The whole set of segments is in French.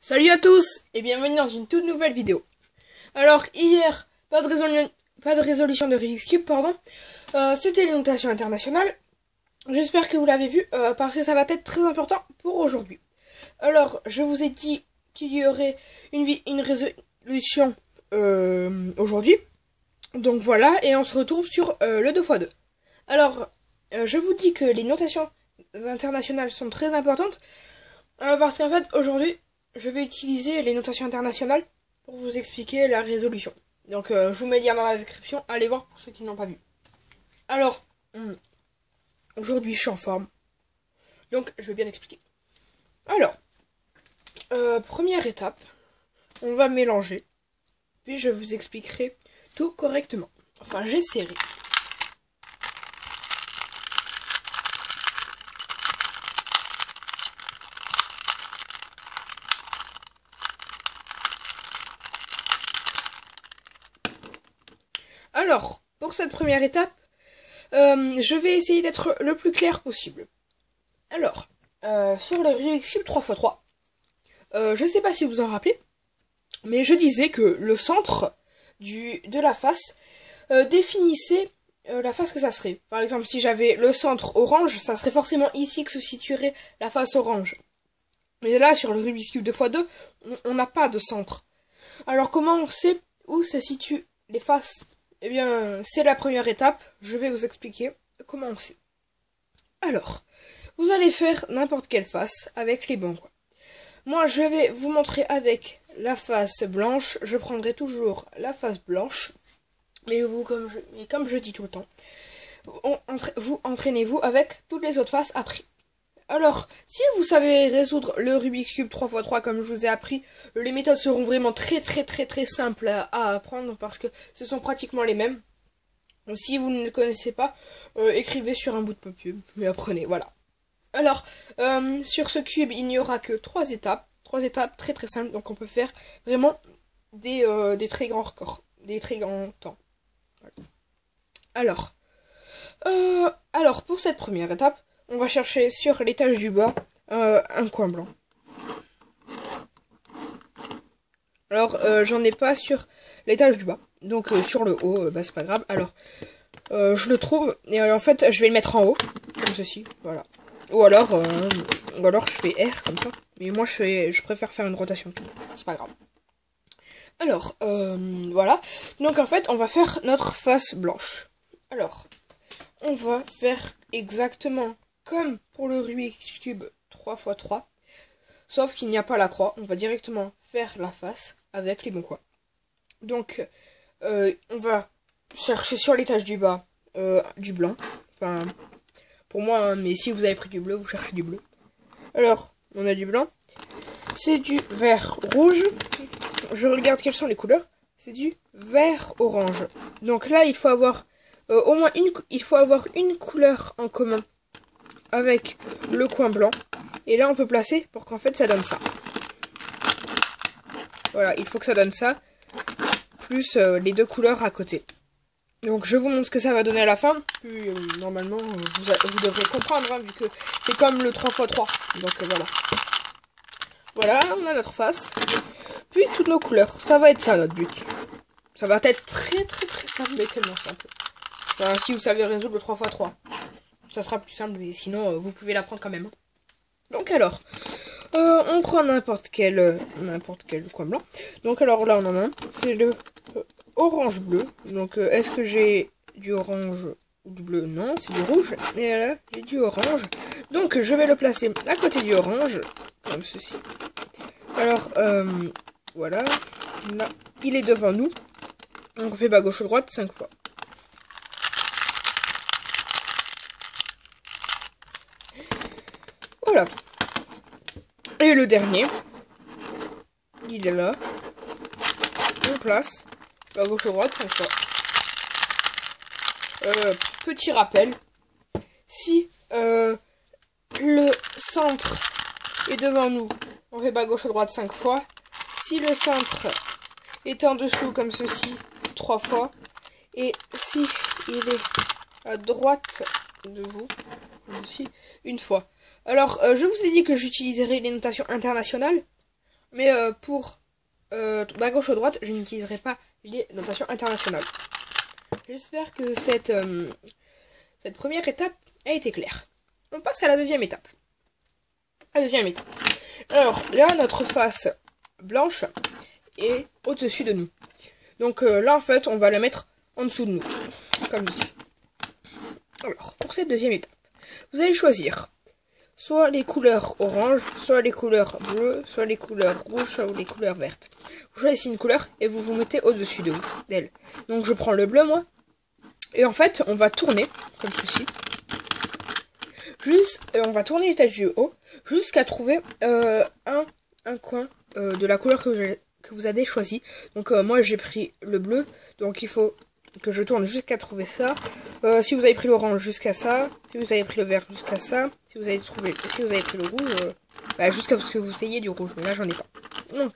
Salut à tous et bienvenue dans une toute nouvelle vidéo. Alors hier, pas de résolution de Rubik's Cube, pardon. C'était les notations internationales. J'espère que vous l'avez vu parce que ça va être très important pour aujourd'hui. Alors, je vous ai dit qu'il y aurait une résolution aujourd'hui. Donc voilà, et on se retrouve sur le 2x2. Alors, je vous dis que les notations internationales sont très importantes parce qu'en fait, aujourd'hui, je vais utiliser les notations internationales pour vous expliquer la résolution. Donc, je vous mets le lien dans la description. Allez voir pour ceux qui n'ont pas vu. Alors, aujourd'hui, je suis en forme. Donc, je vais bien expliquer. Alors, première étape, on va mélanger. Puis, je vous expliquerai tout correctement. Enfin, j'essaierai. Alors, pour cette première étape, je vais essayer d'être le plus clair possible. Alors, sur le Rubik's Cube 3x3, je sais pas si vous en rappelez, mais je disais que le centre de la face définissait la face que ça serait. Par exemple, si j'avais le centre orange, ça serait forcément ici que se situerait la face orange. Mais là, sur le Rubik's Cube 2x2, on n'a pas de centre. Alors, comment on sait où se situent les faces ? Eh bien, c'est la première étape. Je vais vous expliquer comment on sait. Alors, vous allez faire n'importe quelle face avec les bons coins. Moi, je vais vous montrer avec la face blanche. Je prendrai toujours la face blanche. Mais vous, comme je dis tout le temps, vous entraînez-vous avec toutes les autres faces après. Alors, si vous savez résoudre le Rubik's Cube 3x3 comme je vous ai appris, les méthodes seront vraiment très simples à apprendre parce que ce sont pratiquement les mêmes. Si vous ne le connaissez pas, écrivez sur un bout de papier, mais apprenez, voilà. Alors, sur ce cube, il n'y aura que 3 étapes. 3 étapes très simples, donc on peut faire vraiment des très grands records, des très grands temps. Voilà. Alors, pour cette première étape, on va chercher sur l'étage du bas un coin blanc. Alors, j'en ai pas sur l'étage du bas. Donc, sur le haut, c'est pas grave. Alors, je le trouve. Et en fait, je vais le mettre en haut. Comme ceci. Voilà. Ou alors je fais R comme ça. Mais moi, je préfère faire une rotation. C'est pas grave. Alors, voilà. Donc, en fait, on va faire notre face blanche. Alors, on va faire exactement comme pour le Rubik's Cube 3x3, sauf qu'il n'y a pas la croix, on va directement faire la face avec les bons coins. Donc, on va chercher sur l'étage du bas du blanc, enfin, pour moi, hein, mais si vous avez pris du bleu, vous cherchez du bleu. Alors, on a du blanc, c'est du vert rouge, je regarde quelles sont les couleurs, c'est du vert orange. Donc là, il faut avoir au moins une couleur en commun avec le coin blanc. Et là, on peut placer pour qu'en fait, ça donne ça. Voilà, il faut que ça donne ça. Plus les deux couleurs à côté. Donc, je vous montre ce que ça va donner à la fin. Puis, normalement, vous devrez comprendre, hein, vu que c'est comme le 3x3. Donc, voilà. Voilà, on a notre face. Puis, toutes nos couleurs. Ça va être ça, notre but. Ça va être très simple, mais tellement simple. Enfin, si vous savez résoudre le 3x3. Ça sera plus simple, mais sinon, vous pouvez l'apprendre quand même. Donc alors, on prend n'importe quel coin blanc. Donc alors là, on en a un. C'est le orange-bleu. Donc, est-ce que j'ai du orange ou du bleu? Non, c'est du rouge. Et là, j'ai du orange. Donc, je vais le placer à côté du orange, comme ceci. Alors, voilà. Là, il est devant nous. On fait bas, gauche, droite 5 fois. Voilà. Et le dernier, il est là. On place à gauche ou droite 5 fois. Petit rappel, si le centre est devant nous, on fait bas gauche ou droite 5 fois. Si le centre est en dessous comme ceci, 3 fois. Et si il est à droite de vous, comme ceci, une fois. Alors, je vous ai dit que j'utiliserai les notations internationales. Mais pour à gauche ou à droite, je n'utiliserai pas les notations internationales. J'espère que cette première étape a été claire. On passe à la deuxième étape. Alors là, notre face blanche est au-dessus de nous. Donc là, en fait, on va la mettre en dessous de nous. Comme ici. Alors, pour cette deuxième étape, vous allez choisir soit les couleurs orange, soit les couleurs bleues, soit les couleurs rouges, soit les couleurs vertes. Vous choisissez une couleur et vous vous mettez au-dessus d'elle. Donc je prends le bleu, moi. Et en fait, on va tourner, comme ceci. On va tourner les tâches du haut jusqu'à trouver un coin de la couleur que vous avez choisi. Donc moi j'ai pris le bleu, donc il faut que je tourne jusqu'à trouver ça. Si vous avez pris l'orange, jusqu'à ça. Si vous avez pris le vert, jusqu'à ça. Si vous avez pris le rouge, jusqu'à ce que vous ayez du rouge. Mais là j'en ai pas. Donc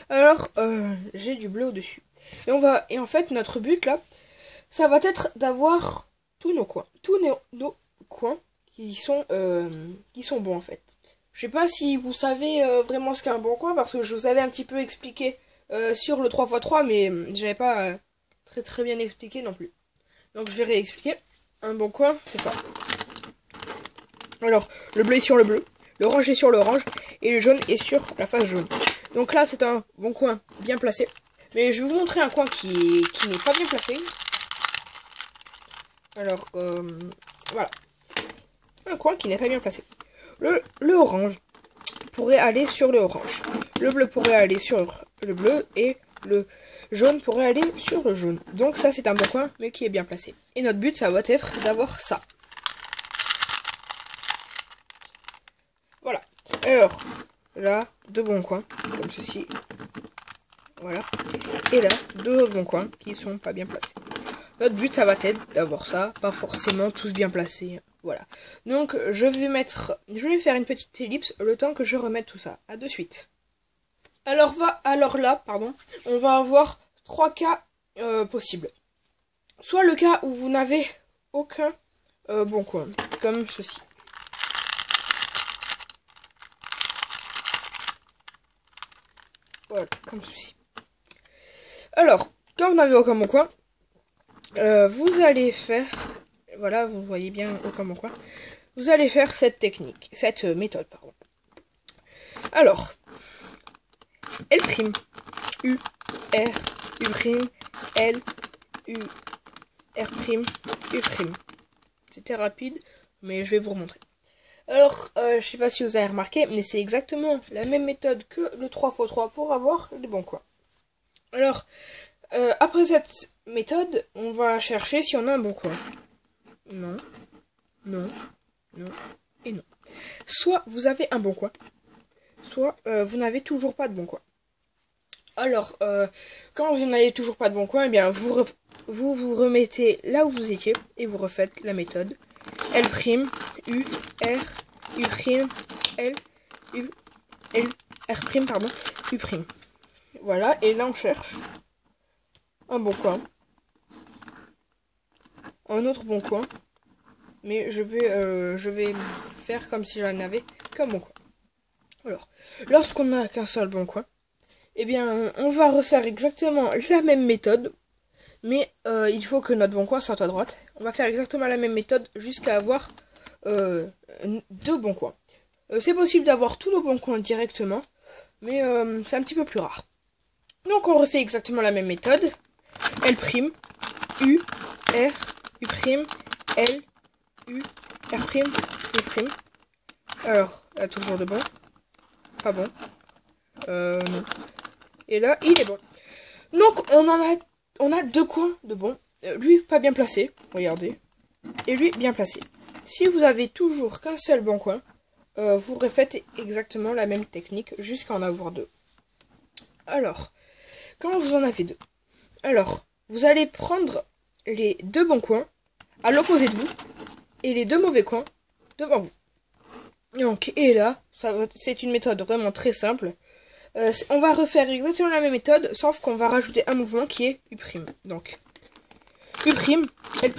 alors j'ai du bleu au-dessus. Et en fait notre but là, ça va être d'avoir tous nos coins. Nos coins qui sont bons en fait. Je sais pas si vous savez vraiment ce qu'est un bon coin, parce que je vous avais un petit peu expliqué sur le 3x3, mais j'avais pas très bien expliqué non plus. Donc je vais réexpliquer. Un bon coin, c'est ça. Alors, le bleu est sur le bleu, l'orange est sur l'orange, et le jaune est sur la face jaune. Donc là, c'est un bon coin bien placé. Mais je vais vous montrer un coin qui n'est pas bien placé. Alors, voilà. Un coin qui n'est pas bien placé. Le orange pourrait aller sur le orange. Le bleu pourrait aller sur le bleu. Et le jaune pourrait aller sur le jaune. Donc ça, c'est un bon coin, mais qui est bien placé. Et notre but, ça va être d'avoir ça. Voilà. Alors, là, deux bons coins, comme ceci. Voilà. Et là, deux autres bons coins qui sont pas bien placés. Notre but, ça va être d'avoir ça, pas forcément tous bien placés. Voilà. Donc, je vais faire une petite ellipse le temps que je remette tout ça. À de suite. Alors là, on va avoir trois cas possibles. Soit le cas où vous n'avez aucun bon coin, comme ceci. Voilà, comme ceci. Alors, quand vous n'avez aucun bon coin, vous allez faire, voilà, vous voyez bien aucun bon coin, vous allez faire cette méthode, pardon. Alors, L', U, R, U', L, U, R', U'. C'était rapide, mais je vais vous remontrer. Alors, je sais pas si vous avez remarqué, mais c'est exactement la même méthode que le 3x3 pour avoir les bons coins. Alors, après cette méthode, on va chercher si on a un bon coin. Non, non, non et non. Soit vous avez un bon coin, soit vous n'avez toujours pas de bon coin. Alors, quand vous n'avez toujours pas de bon coin, eh bien vous remettez là où vous étiez et vous refaites la méthode. L', U, R, U', L, U, L, R', pardon, U'. Voilà, et là on cherche un bon coin, un autre bon coin, mais je vais faire comme si j'en avais qu'un bon coin. Alors, lorsqu'on n'a qu'un seul bon coin, eh bien, on va refaire exactement la même méthode, mais il faut que notre bon coin soit à droite. On va faire exactement la même méthode jusqu'à avoir deux bons coins. C'est possible d'avoir tous nos bons coins directement, mais c'est un petit peu plus rare. Donc on refait exactement la même méthode. L', U, R, U', L, U, R', U'. Alors, là toujours de bon. Pas bon. Non. Et là, il est bon. Donc on a deux coins de bon. Lui pas bien placé, regardez. Et lui bien placé. Si vous avez toujours qu'un seul bon coin, vous refaites exactement la même technique jusqu'à en avoir deux. Alors, quand vous en avez deux, alors vous allez prendre les deux bons coins à l'opposé de vous et les deux mauvais coins devant vous. Donc, et là, c'est une méthode vraiment très simple. On va refaire exactement la même méthode, sauf qu'on va rajouter un mouvement qui est U'. Donc, U', L',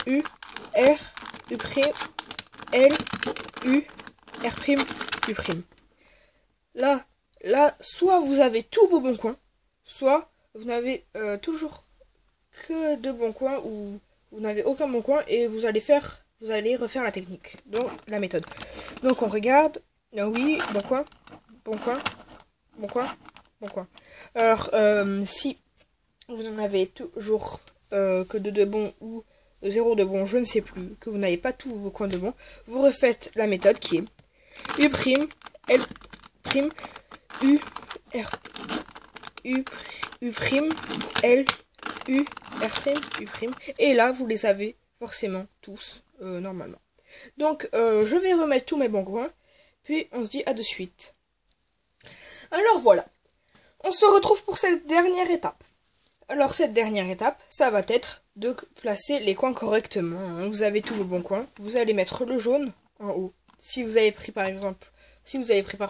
U, R, U', L, U, R', U'. Là, là, soit vous avez tous vos bons coins, soit vous n'avez toujours que deux bons coins ou vous n'avez aucun bon coin et vous allez refaire la technique, donc la méthode. Donc on regarde, oui, bon coin, bon coin, bon coin, bon coin. Alors si vous n'en avez toujours que de bons ou 0 de bons, je ne sais plus, que vous n'avez pas tous vos coins de bons, vous refaites la méthode qui est U', L', U, R, U', L, U, R', U', et là vous les avez forcément tous normalement. Donc je vais remettre tous mes bons coins, puis on se dit à de suite. Alors voilà, on se retrouve pour cette dernière étape. Alors cette dernière étape, ça va être de placer les coins correctement. Vous avez tous vos bons coins, vous allez mettre le jaune en haut. Si vous avez pris par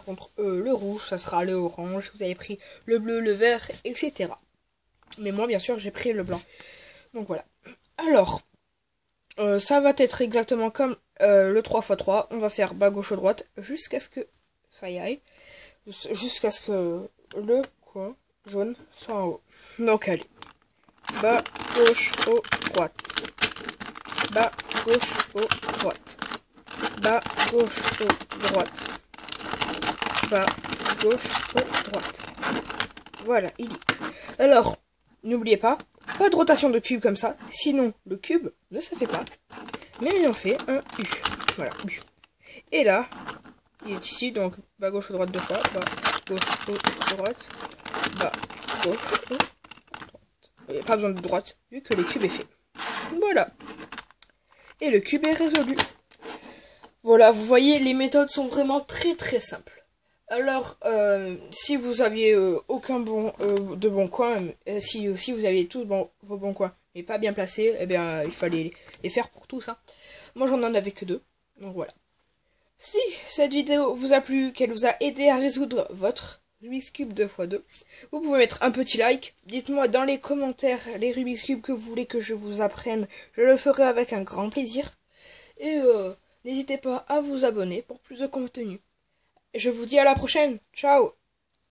contre le rouge, ça sera le orange. Si vous avez pris le bleu, le vert, etc. Mais moi bien sûr j'ai pris le blanc. Donc voilà. Alors, ça va être exactement comme le 3x3. On va faire bas, gauche, droite jusqu'à ce que ça y aille. Jusqu'à ce que le coin jaune soit en haut. Donc allez. Bas, gauche, haut, droite. Bas, gauche, haut, droite. Bas, gauche, haut, droite. Bas, gauche, haut, droite. Voilà, il dit. Alors, n'oubliez pas de rotation de cube comme ça, sinon le cube ne se fait pas. Mais on fait un U. Voilà, U. Et là, il est ici, donc bas, gauche, droite deux fois. Bas, gauche, haut, droite. Bas, gauche, haut, droite. Il n'y a pas besoin de droite, vu que le cube est fait. Voilà. Et le cube est résolu. Voilà, vous voyez, les méthodes sont vraiment très très simples. Alors, si vous aviez aucun de bons coins, si vous aviez tous vos bons coins, mais pas bien placés, eh bien, il fallait les faire pour tous. Hein. Moi, j'en avais que 2, donc voilà. Si cette vidéo vous a plu, qu'elle vous a aidé à résoudre votre Rubik's Cube 2x2, vous pouvez mettre un petit like. Dites-moi dans les commentaires les Rubik's Cube que vous voulez que je vous apprenne. Je le ferai avec un grand plaisir. Et n'hésitez pas à vous abonner pour plus de contenu. Je vous dis à la prochaine. Ciao!